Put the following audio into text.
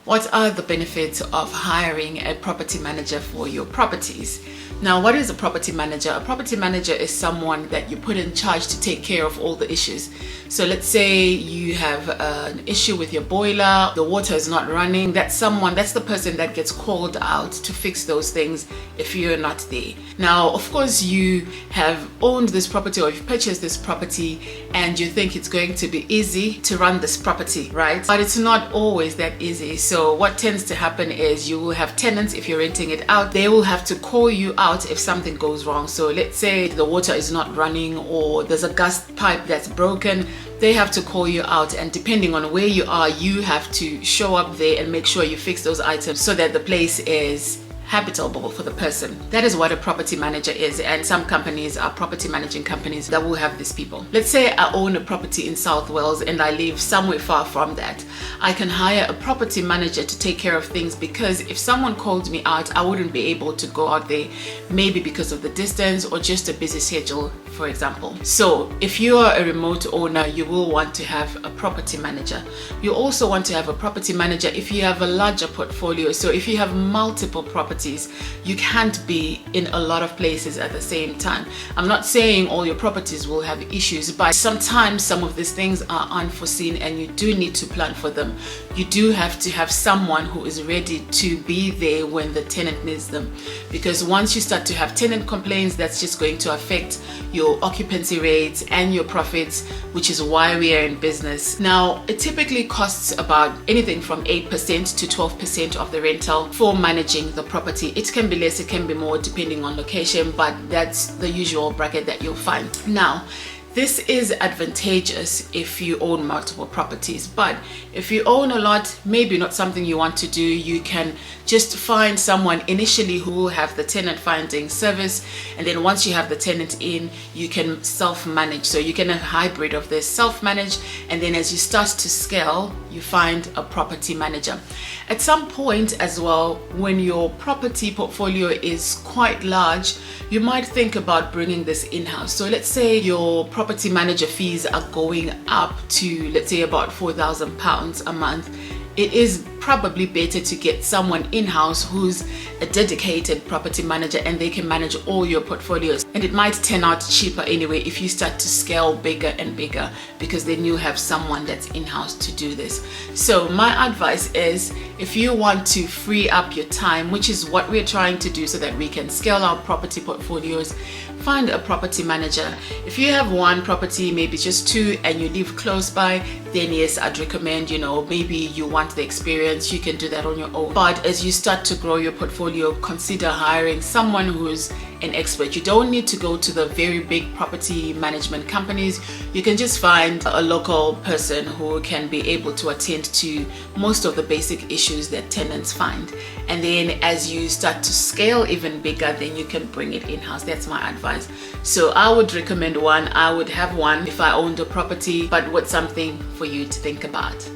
What are the benefits of hiring a property manager for your properties? Now, what is a property manager? A property manager is someone that you put in charge to take care of all the issues. So let's say you have an issue with your boiler, the water is not running. That's the person that gets called out to fix those things if you're not there. Now, of course, you have owned this property or you've purchased this property and you think it's going to be easy to run this property, right? But it's not always that easy. So what tends to happen is you will have tenants, if you're renting it out, they will have to call you out if something goes wrong. So let's say the water is not running or there's a gas pipe that's broken, they have to call you out, and depending on where you are, you have to show up there and make sure you fix those items so that the place is habitable for the person. That is what a property manager is, and some companies are property managing companies that will have these people. Let's say I own a property in South Wales and I live somewhere far from that. I can hire a property manager to take care of things, because if someone called me out, I wouldn't be able to go out there, maybe because of the distance or just a busy schedule, for example. So if you are a remote owner, you will want to have a property manager. You also want to have a property manager if you have a larger portfolio. So if you have multiple properties, you can't be in a lot of places at the same time. I'm not saying all your properties will have issues, but sometimes some of these things are unforeseen and you do need to plan for them. You do have to have someone who is ready to be there when the tenant needs them, because once you start to have tenant complaints, that's just going to affect your occupancy rates and your profits, which is why we are in business. Now, it typically costs about anything from 8% to 12% of the rental for managing the property. It can be less, it can be more, depending on location, but that's the usual bracket that you'll find. Now, this is advantageous if you own multiple properties, but if you own a lot, maybe not something you want to do. You can just find someone initially who will have the tenant finding service, and then once you have the tenant in, you can self-manage. So you can have a hybrid of this, self-manage, and then as you start to scale, you find a property manager. At some point as well, when your property portfolio is quite large, you might think about bringing this in-house. So let's say your property manager fees are going up to, let's say, about £4,000 a month. It is probably better to get someone in-house who's a dedicated property manager and they can manage all your portfolios. And it might turn out cheaper anyway if you start to scale bigger and bigger, because then you have someone that's in-house to do this. So my advice is, if you want to free up your time, which is what we're trying to do so that we can scale our property portfolios, find a property manager. If you have one property, maybe just two, and you live close by, then yes, I'd recommend, maybe you want the experience, you can do that on your own. But as you start to grow your portfolio, consider hiring someone who's an expert. You don't need to go to the very big property management companies. You can just find a local person who can be able to attend to most of the basic issues that tenants find. And then as you start to scale even bigger, then you can bring it in-house. That's my advice. So I would recommend one. I would have one if I owned a property, but what's something for you to think about.